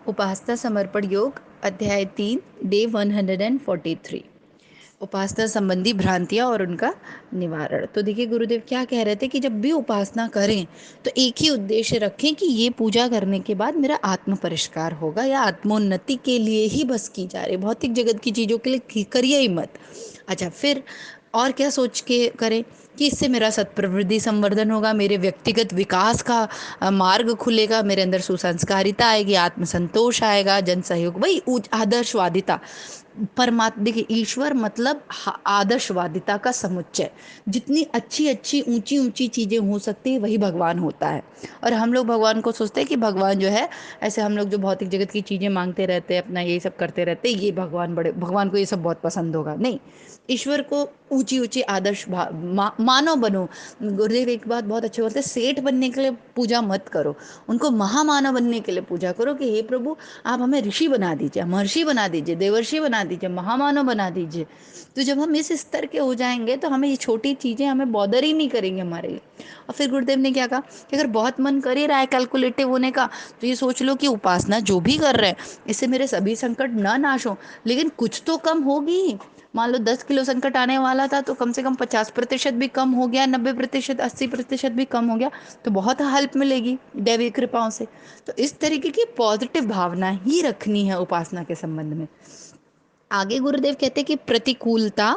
उपासना समर्पण योग अध्याय 3 डे 143। उपासना संबंधी भ्रांतियां और उनका निवारण। तो देखिए गुरुदेव क्या कह रहे थे कि जब भी उपासना करें तो एक ही उद्देश्य रखें कि ये पूजा करने के बाद मेरा आत्म परिष्कार होगा या आत्मोन्नति के लिए ही बस की जा रही, भौतिक जगत की चीज़ों के लिए करिए ही मत। अच्छा, फिर और क्या सोच के करें कि इससे मेरा सत्प्रवृत्ति संवर्धन होगा, मेरे व्यक्तिगत विकास का मार्ग खुलेगा, मेरे अंदर सुसंस्कारिता आएगी, आत्मसंतोष आएगा, जन सहयोग, वही आदर्शवादिता। परमात्मा देखिए, ईश्वर मतलब आदर्शवादिता का समुच्चय। जितनी अच्छी अच्छी ऊंची ऊंची चीज़ें हो सकती है वही भगवान होता है। और हम लोग भगवान को सोचते हैं कि भगवान जो है, ऐसे हम लोग जो भौतिक जगत की चीज़ें मांगते रहते हैं, अपना यही सब करते रहते हैं, ये भगवान बड़े, भगवान को ये सब बहुत पसंद होगा, नहीं। ईश्वर को ऊंची ऊंची आदर्श मानव बनो। गुरुदेव एक बात बहुत अच्छे बोलते हैं, सेठ बनने के लिए पूजा मत करो, उनको महामानव बनने के लिए पूजा करो कि हे प्रभु, आप हमें ऋषि बना दीजिए, महर्षि बना दीजिए, देवर्षि बना दीजिए, महामानव बना दीजिए। तो जब हम इस स्तर के हो जाएंगे तो हमें ये छोटी चीज़ें हमें बॉदर ही नहीं करेंगे हमारे लिए। और फिर गुरुदेव ने क्या कहा कि अगर बहुत मन कर ही रहा है कैलकुलेटिव होने का, तो ये सोच लो कि उपासना जो भी कर रहे हैं इससे मेरे सभी संकट ना नाश हो, लेकिन कुछ तो कम होगी। मान लो 10 किलो संकट आने वाला था तो कम से कम 50% भी कम हो गया, 90%, 80% भी कम हो गया, तो बहुत हेल्प मिलेगी दैवी कृपाओं से। तो इस तरीके की पॉजिटिव भावना ही रखनी है उपासना के संबंध में। आगे गुरुदेव कहते हैं कि प्रतिकूलता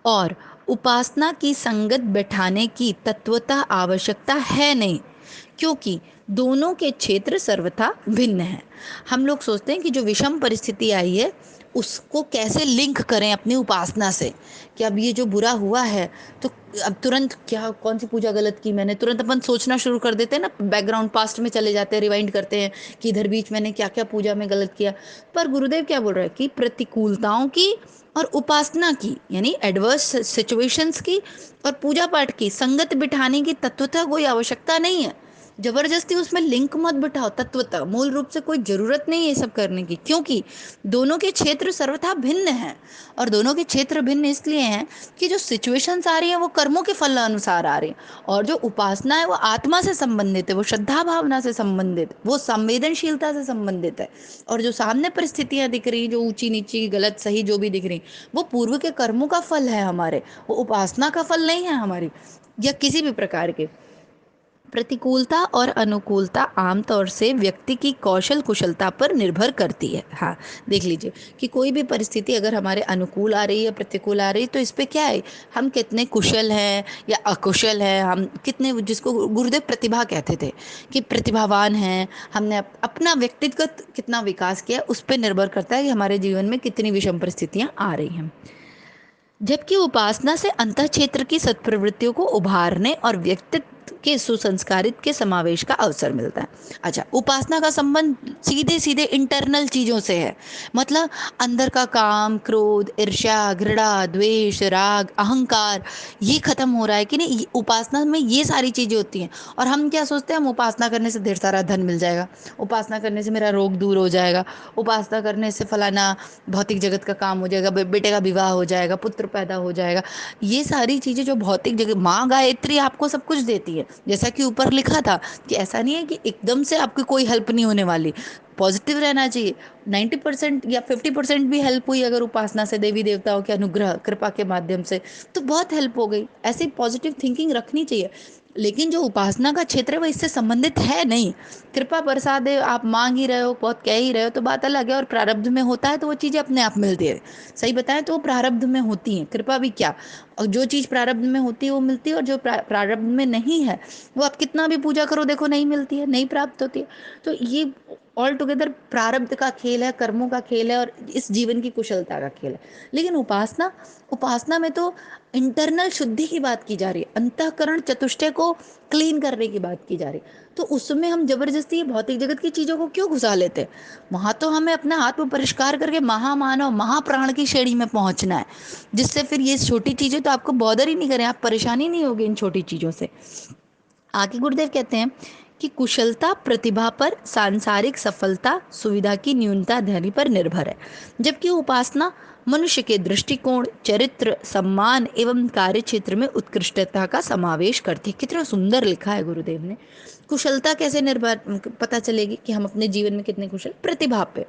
और उपासना की संगत बैठाने की तत्वतः आवश्यकता है नहीं, क्योंकि दोनों के क्षेत्र सर्वथा भिन्न हैं। हम लोग सोचते हैं कि जो विषम परिस्थिति आई है उसको कैसे लिंक करें अपनी उपासना से, कि अब ये जो बुरा हुआ है तो अब तुरंत क्या, कौन सी पूजा गलत की मैंने, तुरंत अपन सोचना शुरू कर देते हैं ना, बैकग्राउंड पास्ट में चले जाते हैं, रिवाइंड करते हैं कि इधर बीच मैंने क्या क्या पूजा में गलत किया। पर गुरुदेव क्या बोल रहे हैं कि प्रतिकूलताओं की और उपासना की, यानी एडवर्स सिचुएशंस की और पूजा पाठ की संगत बिठाने की तत्वतः कोई आवश्यकता नहीं है। जबरदस्ती उसमें लिंक मत बिठाओ, तत्वतः मूल रूप से कोई जरूरत नहीं है ये सब करने की, क्योंकि दोनों के क्षेत्र सर्वथा भिन्न हैं। और दोनों के क्षेत्र भिन्न इसलिए हैं कि जो सिचुएशंस आ रही हैं वो कर्मों के फल अनुसार आ रही हैं, और जो उपासना है वो आत्मा से संबंधित है, वो श्रद्धा भावना से संबंधित, वो संवेदनशीलता से संबंधित है। और जो सामने परिस्थितियां दिख रही, जो ऊंची नीची गलत सही जो भी दिख रही, वो पूर्व के कर्मों का फल है हमारे, वो उपासना का फल नहीं है हमारी, या किसी भी प्रकार के। प्रतिकूलता और अनुकूलता आमतौर से व्यक्ति की कौशल कुशलता पर निर्भर करती है। हाँ, देख लीजिए कि कोई भी परिस्थिति अगर हमारे अनुकूल आ रही है, प्रतिकूल आ रही है, तो इस पे क्या है, हम कितने कुशल हैं या अकुशल हैं, हम कितने, जिसको गुरुदेव प्रतिभा कहते थे कि प्रतिभावान हैं, हमने अपना व्यक्तिगत कितना विकास किया, उस पर निर्भर करता है कि हमारे जीवन में कितनी विषम परिस्थितियाँ आ रही हैं। जबकि उपासना से अंतः क्षेत्र की सत्प्रवृत्तियों को उभारने और व्यक्तित्व के सुसंस्कारित के समावेश का अवसर मिलता है। अच्छा, उपासना का संबंध सीधे सीधे इंटरनल चीजों से है, मतलब अंदर का काम, क्रोध, ईर्ष्या, घृणा, द्वेष, राग, अहंकार, ये खत्म हो रहा है कि नहीं, उपासना में ये सारी चीजें होती हैं। और हम क्या सोचते हैं, हम उपासना करने से ढेर सारा धन मिल जाएगा, उपासना करने से मेरा रोग दूर हो जाएगा, उपासना करने से फलाना भौतिक जगत का काम हो जाएगा, बेटे का विवाह हो जाएगा, पुत्र पैदा हो जाएगा। ये सारी चीज़ें जो भौतिक जगह, माँ गायत्री आपको सब कुछ देती है, जैसा कि ऊपर लिखा था कि ऐसा नहीं है कि एकदम से आपकी कोई हेल्प नहीं होने वाली, पॉजिटिव रहना चाहिए। 90% या 50% भी हेल्प हुई अगर उपासना से, देवी देवताओं के अनुग्रह कृपा के माध्यम से, तो बहुत हेल्प हो गई। ऐसी पॉजिटिव थिंकिंग रखनी चाहिए। लेकिन जो उपासना का क्षेत्र है वो इससे संबंधित है नहीं। कृपा प्रसाद है, आप मांग ही रहे हो, बहुत कह ही रहे हो, तो बात अलग है। और प्रारब्ध में होता है तो वो चीज़ें अपने आप मिलती है। सही बताएं तो वो प्रारब्ध में होती हैं, कृपा भी क्या, और जो चीज़ प्रारब्ध में होती है वो मिलती है, और जो प्रारब्ध में नहीं है वो आप कितना भी पूजा करो, देखो नहीं मिलती है, नहीं प्राप्त होती है। तो ये ऑल टुगेदर प्रारब्ध का खेल है, कर्मों का खेल है, और इस जीवन की कुशलता का खेल है। लेकिन उपासना, उपासना में तो इंटरनल शुद्धि की बात की जा रही है, अंतःकरण चतुष्टय को क्लीन करने की बात की जा रही है। तो उसमें हम जबरदस्ती भौतिक जगत की चीज़ों को क्यों घुसा लेते हैं? वहाँ तो हमें अपना आत्म परिष्कार करके महामानव महाप्राण की श्रेणी में पहुँचना है, जिससे फिर ये छोटी चीज़ें तो आपको बॉदर ही नहीं करें, आप परेशानी नहीं होगी इन छोटी चीज़ों से। आगे गुरुदेव कहते हैं कि कुशलता प्रतिभा पर, सांसारिक सफलता सुविधा की न्यूनता धैर्य पर निर्भर है, जबकि उपासना मनुष्य के दृष्टिकोण, चरित्र, सम्मान एवं कार्य क्षेत्र में उत्कृष्टता का समावेश करती है। कितना सुंदर लिखा है गुरुदेव ने। कुशलता कैसे निर्भर पता चलेगी कि हम अपने जीवन में कितने कुशल? प्रतिभा पे।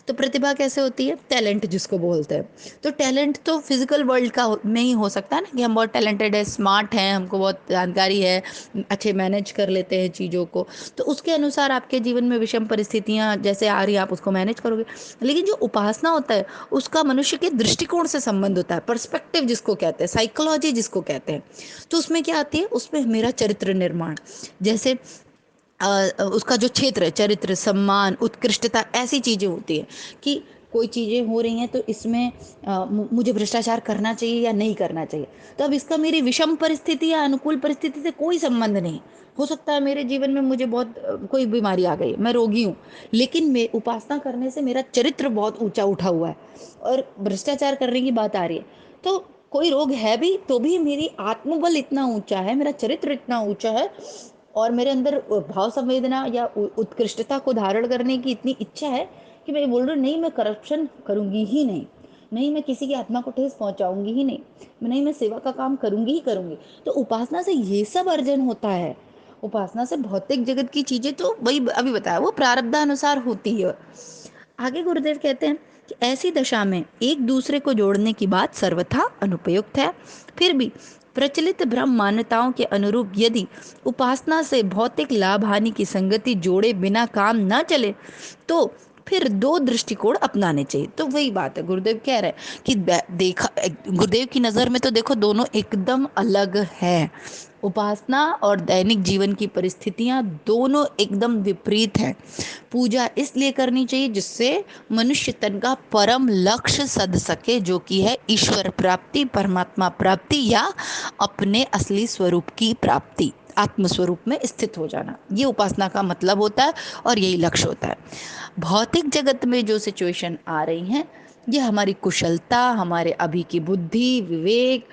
तो प्रतिभा कैसे होती है? टैलेंट जिसको बोलते हैं। तो टैलेंट तो फिजिकल वर्ल्ड का में ही हो सकता है ना, कि हम बहुत टैलेंटेड है, स्मार्ट हैं, हमको बहुत जानकारी है, अच्छे मैनेज कर लेते हैं चीज़ों को। तो उसके अनुसार आपके जीवन में विषम परिस्थितियाँ जैसे आ रही हैं, आप उसको मैनेज करोगे। लेकिन जो उपासना होता है उसका मनुष्य के दृष्टिकोण से संबंध होता है, पर्सपेक्टिव जिसको कहते हैं, साइकोलॉजी जिसको कहते हैं। तो उसमें क्या आती है? उसमें मेरा चरित्र निर्माण, जैसे उसका जो क्षेत्र है, चरित्र, सम्मान, उत्कृष्टता, ऐसी चीज़ें होती है कि कोई चीज़ें हो रही हैं तो इसमें मुझे भ्रष्टाचार करना चाहिए या नहीं करना चाहिए। तो अब इसका मेरी विषम परिस्थिति या अनुकूल परिस्थिति से कोई संबंध नहीं। हो सकता है मेरे जीवन में मुझे बहुत कोई बीमारी आ गई, मैं रोगी हूँ, लेकिन मैं उपासना करने से मेरा चरित्र बहुत ऊंचा उठा हुआ है और भ्रष्टाचार करने की बात आ रही है, तो कोई रोग है भी तो भी मेरी आत्मबल इतना ऊंचा है, मेरा चरित्र इतना ऊंचा है और मेरे अंदर भाव संवेदना या उत्कृष्टता को धारण करने की इतनी इच्छा है कि मैं बोल रही हूँ, नहीं मैं करप्शन करूंगी ही नहीं, नहीं मैं किसी की आत्मा को ठेस पहुंचाऊंगी ही नहीं, नहीं मैं सेवा का काम करूंगी ही करूंगी। तो उपासना से ये सब अर्जन होता है। उपासना से भौतिक जगत की चीजें तो वही अभी बताया, वो प्रारब्धानुसार होती है। आगे गुरुदेव कहते हैं कि ऐसी दशा में एक दूसरे को जोड़ने की बात सर्वथा अनुपयुक्त है। फिर भी प्रचलित भ्रम मान्यताओं के अनुरूप यदि उपासना से भौतिक लाभ हानि की संगति जोड़े बिना काम न चले तो फिर दो दृष्टिकोण अपनाने चाहिए। तो वही बात है, गुरुदेव कह रहे हैं कि देखा, गुरुदेव की नज़र में तो देखो दोनों एकदम अलग है। उपासना और दैनिक जीवन की परिस्थितियां दोनों एकदम विपरीत है। पूजा इसलिए करनी चाहिए जिससे मनुष्य तन का परम लक्ष्य सध सके, जो कि है ईश्वर प्राप्ति, परमात्मा प्राप्ति या अपने असली स्वरूप की प्राप्ति, आत्म स्वरूप में स्थित हो जाना। ये उपासना का मतलब होता है और यही लक्ष्य होता है। भौतिक जगत में जो सिचुएशन आ रही हैं, ये हमारी कुशलता, हमारे अभी की बुद्धि, विवेक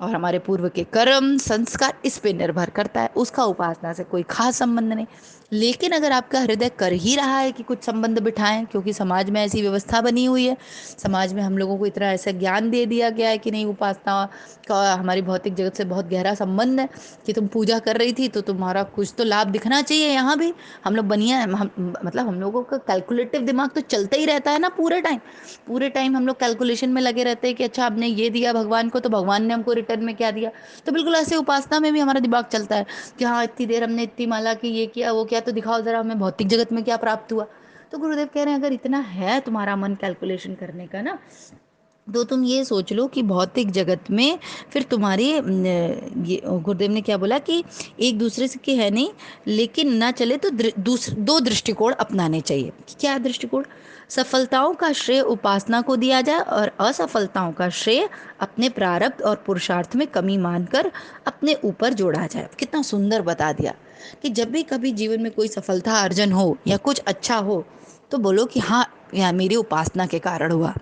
और हमारे पूर्व के कर्म संस्कार, इस पे निर्भर करता है। उसका उपासना से कोई खास संबंध नहीं। लेकिन अगर आपका हृदय कर ही रहा है कि कुछ संबंध बिठाएं, क्योंकि समाज में ऐसी व्यवस्था बनी हुई है, समाज में हम लोगों को इतना ऐसा ज्ञान दे दिया गया है कि नहीं, उपासना का हमारी भौतिक जगत से बहुत गहरा संबंध है, कि तुम पूजा कर रही थी तो तुम्हारा कुछ तो लाभ दिखना चाहिए। यहाँ भी हम लोग बनिया मतलब हम लोगों का कैलकुलेटिव दिमाग तो चलता ही रहता है ना पूरे टाइम। पूरे टाइम हम लोग कैलकुलेशन में लगे रहते हैं कि अच्छा आपने ये दिया भगवान को तो भगवान ने हमको रिटर्न में क्या दिया। तो बिल्कुल ऐसे उपासना में भी हमारा दिमाग चलता है कि हाँ इतनी देर हमने इतनी माला की, ये किया वो किया, तो दिखाओ जरा हमें भौतिक जगत में क्या प्राप्त हुआ। तो गुरुदेव कह रहे हैं अगर इतना है तुम्हारा मन कैलकुलेशन करने का ना, तो तुम ये सोच लो कि भौतिक जगत में फिर तुम्हारी ये गुरुदेव ने क्या बोला कि एक दूसरे से की है नहीं, लेकिन ना चले तो दो दृष्टिकोण अपनाने चाहिए। क्या दृष्टिकोण? सफलताओं का श्रेय उपासना को दिया जाए और असफलताओं का श्रेय अपने प्रारब्ध और पुरुषार्थ में कमी मानकर अपने ऊपर जोड़ा जाए। कितना सुंदर बता दिया कि जब भी कभी जीवन में कोई सफलता अर्जन हो या कुछ अच्छा हो तो बोलो कि हाँ यह मेरी उपासना के कारण हुआ,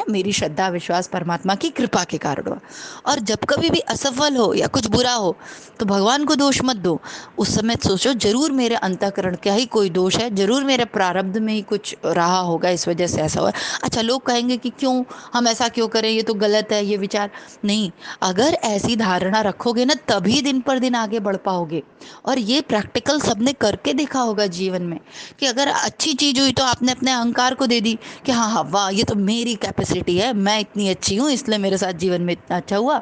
मेरी श्रद्धा विश्वास परमात्मा की कृपा के कारण हुआ। और जब कभी भी असफल हो या कुछ बुरा हो तो भगवान को दोष मत दो। उस समय सोचो जरूर मेरे अंतःकरण का ही कोई दोष है, जरूर मेरे प्रारब्ध में ही कुछ रहा होगा, इस वजह से ऐसा हुआ। अच्छा लोग कहेंगे कि क्यों हम ऐसा क्यों करें, ये तो गलत है ये विचार। नहीं, अगर ऐसी धारणा रखोगे ना तभी दिन पर दिन आगे बढ़ पाओगे। और ये प्रैक्टिकल सबने करके देखा होगा जीवन में, कि अगर अच्छी चीज हुई तो आपने अपने अहंकार को दे दी कि हाँ हाँ वाह ये तो मेरी कैपेसिटी है, मैं इतनी अच्छी हूँ इसलिए मेरे साथ जीवन में इतना अच्छा हुआ।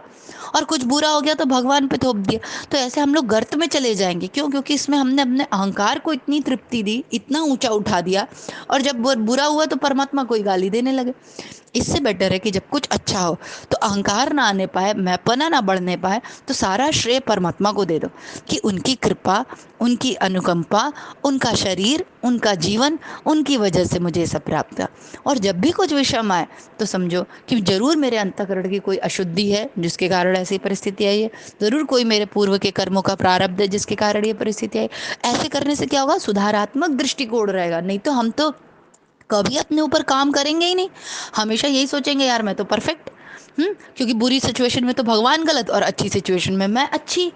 और कुछ बुरा हो गया तो भगवान पे थोप दिया। तो ऐसे हम लोग गर्त में चले जाएंगे। क्यों? क्योंकि इसमें हमने अपने अहंकार को इतनी तृप्ति दी, इतना ऊंचा उठा दिया, और जब बुरा हुआ तो परमात्मा को ही गाली देने लगे। इससे बेटर है कि जब कुछ अच्छा हो तो अहंकार ना आने पाए, मैंपना ना बढ़ने पाए, तो सारा श्रेय परमात्मा को दे दो कि उनकी कृपा, उनकी अनुकंपा, उनका शरीर, उनका जीवन, उनकी वजह से मुझे सब प्राप्त हुआ। और जब भी कुछ विषम आए तो समझो कि जरूर मेरे अंतःकरण की कोई अशुद्धि है जिसके कारण ऐसी परिस्थिति आई है, जरूर कोई मेरे पूर्व के कर्मों का प्रारब्ध है जिसके कारण ये परिस्थिति आई। ऐसे करने से क्या होगा? सुधारात्मक दृष्टिकोण रहेगा। नहीं तो हम तो कभी अपने ऊपर काम करेंगे ही नहीं, हमेशा यही सोचेंगे यार मैं तो परफेक्ट, क्योंकि बुरी सिचुएशन में तो भगवान गलत और अच्छी सिचुएशन में मैं अच्छी,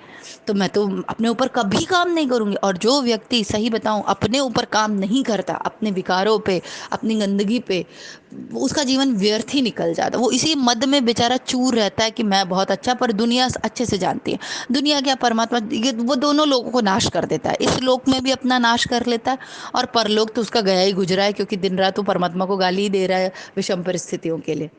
तो मैं तो अपने ऊपर कभी काम नहीं करूँगी। और जो व्यक्ति, सही बताऊँ, अपने ऊपर काम नहीं करता, अपने विकारों पे, अपनी गंदगी पे, उसका जीवन व्यर्थ ही निकल जाता। वो इसी मद में बेचारा चूर रहता है कि मैं बहुत अच्छा, पर दुनिया अच्छे से जानती है, दुनिया क्या परमात्मा, ये वो दोनों लोगों को नाश कर देता है। इस लोक में भी अपना नाश कर लेता है और परलोक तो उसका गया ही गुजरा है, क्योंकि दिन रात वो परमात्मा को गाली ही दे रहा है विषम परिस्थितियों के लिए।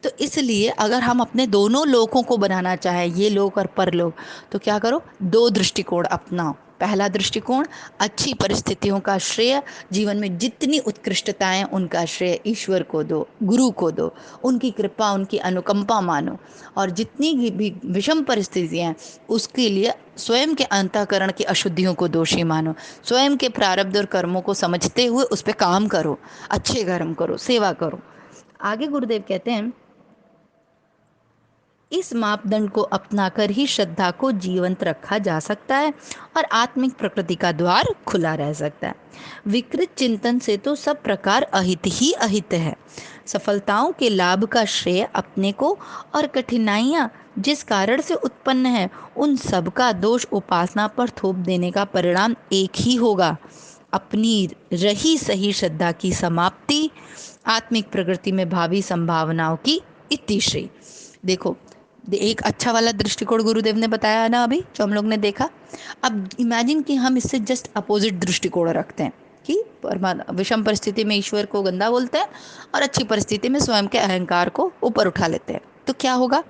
तो इसलिए अगर हम अपने दोनों लोकों को बनाना चाहें, ये लोक और परलोक, तो क्या करो, दो दृष्टिकोण अपनाओ। पहला दृष्टिकोण, अच्छी परिस्थितियों का श्रेय, जीवन में जितनी उत्कृष्टताएं उनका श्रेय ईश्वर को दो, गुरु को दो, उनकी कृपा, उनकी अनुकंपा मानो। और जितनी भी विषम परिस्थितियां हैं उसके लिए स्वयं के अंतःकरण की अशुद्धियों को दोषी मानो, स्वयं के प्रारब्ध और कर्मों को समझते हुए उस पर काम करो, अच्छे कर्म करो, सेवा करो। आगे गुरुदेव कहते हैं, इस मापदंड को अपनाकर ही श्रद्धा को जीवंत रखा जा सकता है और आत्मिक प्रकृति का द्वार खुला रह सकता है। विकृत चिंतन से तो सब प्रकार अहित ही अहित है। सफलताओं के लाभ का श्रेय अपने को, और कठिनाइयाँ जिस कारण से उत्पन्न है उन सब का दोष उपासना पर थोप देने का परिणाम एक ही होगा, अपनी रही सही श्रद्धा की समाप्ति, आत्मिक प्रकृति में भावी संभावनाओं की इतिश्री। देखो, एक अच्छा वाला दृष्टिकोण गुरुदेव ने बताया ना अभी, जो हम लोग ने देखा। अब इमेजिन कि हम इससे जस्ट अपोजिट दृष्टिकोण रखते हैं कि विषम परिस्थिति में ईश्वर को गंदा बोलते हैं और अच्छी परिस्थिति में स्वयं के अहंकार को ऊपर उठा लेते हैं, तो क्या होगा?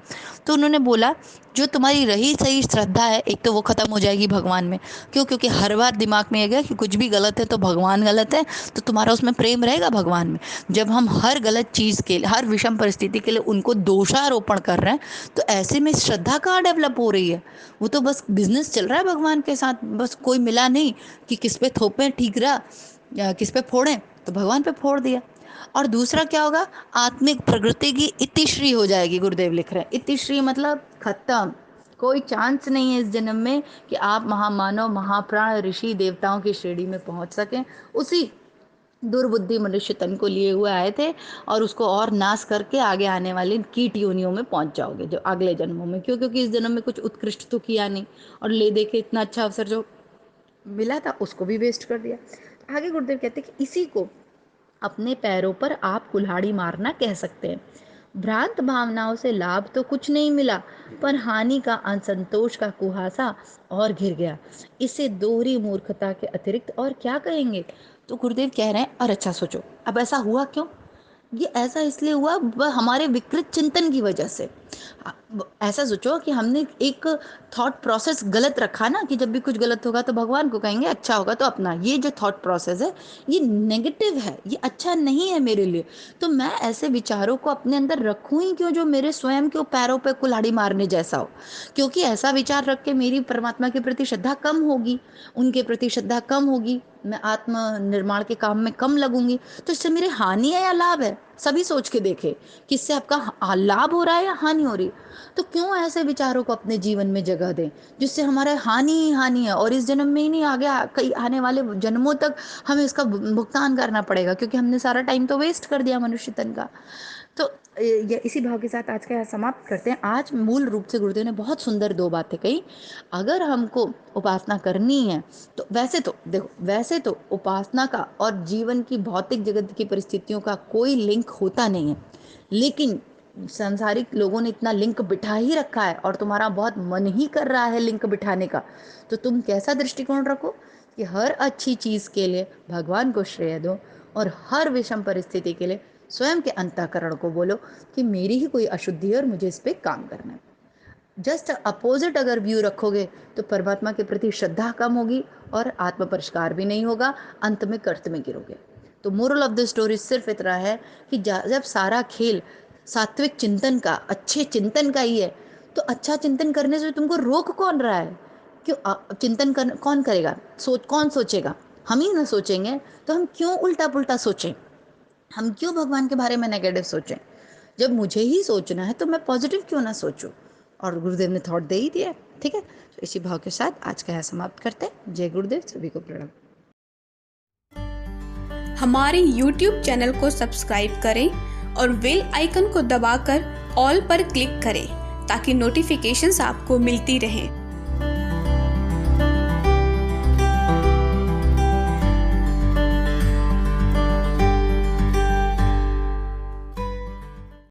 तो उन्होंने बोला, जो तुम्हारी रही सही श्रद्धा है, एक तो वो खत्म हो जाएगी भगवान में। क्यों? क्योंकि हर बार दिमाग में ये गया कि कुछ भी गलत है तो भगवान गलत है, तो तुम्हारा उसमें प्रेम रहेगा भगवान में। जब हम हर गलत चीज़ के लिए, हर विषम परिस्थिति के लिए उनको दोषारोपण कर रहे हैं, तो ऐसे में श्रद्धा कहाँ डेवलप हो रही है? वो तो बस बिजनेस चल रहा है भगवान के साथ, बस कोई मिला नहीं कि किस पे थोपें ठीक रहा या किस पे फोड़ें, तो भगवान पे फोड़ दिया। और दूसरा क्या होगा? आत्मिक प्रकृति की इतिश्री हो जाएगी। गुरुदेव लिख रहे हैं, इतिश्री मतलब खत्म, कोई चांस नहीं है इस जन्म में कि आप महामानव, महाप्राण, ऋषि, देवताओं की श्रेणी में पहुंच सकें। उसी दुर्बुद्धि मनुष्य तन को लिए हुए आए थे और उसको और नाश करके आगे आने वाली कीट योनियों में पहुंच जाओगे जो अगले जन्मों में। क्यों? क्योंकि इस जन्म में कुछ उत्कृष्ट तो किया नहीं, और ले दे के इतना अच्छा अवसर जो मिला था उसको भी वेस्ट कर दिया। आगे गुरुदेव कहते हैं कि इसी को अपने पैरों पर आप कुल्हाड़ी मारना कह सकते हैं। भ्रांत भावनाओं से लाभ तो कुछ नहीं मिला, पर हानि का, असंतोष का कुहासा और घिर गया। इसे दोहरी मूर्खता के अतिरिक्त और क्या कहेंगे? तो गुरुदेव कह रहे हैं, और अच्छा सोचो, अब ऐसा हुआ क्यों? ये ऐसा इसलिए हुआ हमारे विकृत चिंतन की वजह से। ऐसा सोचो कि हमने एक थॉट प्रोसेस गलत रखा ना, कि जब भी कुछ गलत होगा तो भगवान को कहेंगे, अच्छा होगा तो अपना। ये जो थॉट प्रोसेस है ये नेगेटिव है, ये अच्छा नहीं है मेरे लिए। तो मैं ऐसे विचारों को अपने अंदर रखूं ही क्यों जो मेरे स्वयं के पैरों पे कुल्हाड़ी मारने जैसा हो? क्योंकि ऐसा विचार रख के मेरी परमात्मा के प्रति श्रद्धा कम होगी, उनके प्रति श्रद्धा कम होगी, मैं आत्म निर्माण के काम में कम लगूंगी। तो इससे मेरे हानि है या लाभ है? सभी सोच के देखे कि इससे आपका लाभ हो रहा है या हानि हो रही है। तो क्यों ऐसे विचारों को अपने जीवन में जगह दें जिससे हमारा हानि ही हानि है, और इस जन्म में ही नहीं, आगे कई आने वाले जन्मों तक हमें इसका भुगतान करना पड़ेगा, क्योंकि हमने सारा टाइम तो वेस्ट कर दिया मनुष्य तन का। तो ये इसी भाव के साथ आज का समाप्त करते हैं। आज मूल रूप से गुरुदेव ने बहुत सुंदर दो बातें कही। अगर हमको उपासना करनी है तो वैसे तो देखो, वैसे तो उपासना का और जीवन की भौतिक जगत की परिस्थितियों का कोई लिंक होता नहीं है, लेकिन सांसारिक लोगों ने इतना लिंक बिठा ही रखा है और तुम्हारा बहुत मन ही कर रहा है लिंक बिठाने का। तो तुम कैसा दृष्टिकोण रखो कि हर अच्छी चीज़ के लिए भगवान को श्रेय दो, और हर विषम परिस्थिति के लिए स्वयं के अंतःकरण को बोलो कि मेरी ही कोई अशुद्धि है और मुझे इस पर काम करना है। जस्ट अपोजिट अगर व्यू रखोगे तो परमात्मा के प्रति श्रद्धा कम होगी और आत्म परिष्कार भी नहीं होगा, अंत में कर्त में गिरोगे। तो मोरल ऑफ द स्टोरी सिर्फ इतना है कि जब सारा खेल सात्विक चिंतन का, अच्छे चिंतन का ही है, तो अच्छा चिंतन करने से तुमको रोक कौन रहा है? क्यों चिंतन कर कौन करेगा? कौन सोचेगा? हम ही ना सोचेंगे, तो हम क्यों उल्टा पुल्टा सोचें? हम क्यों भगवान के बारे में नेगेटिव सोचें? जब मुझे ही सोचना है तो मैं पॉजिटिव क्यों ना सोचूं? और गुरुदेव ने थॉट दे ही दिया। ठीक है, तो इसी भाव के साथ आज का यहाँ समाप्त करते हैं। जय गुरुदेव, सभी को प्रणाम। हमारे YouTube चैनल को सब्सक्राइब करें और बेल आइकन को दबाकर ऑल पर क्लिक करें ताकि नोटिफिकेशंस आपको मिलती रहें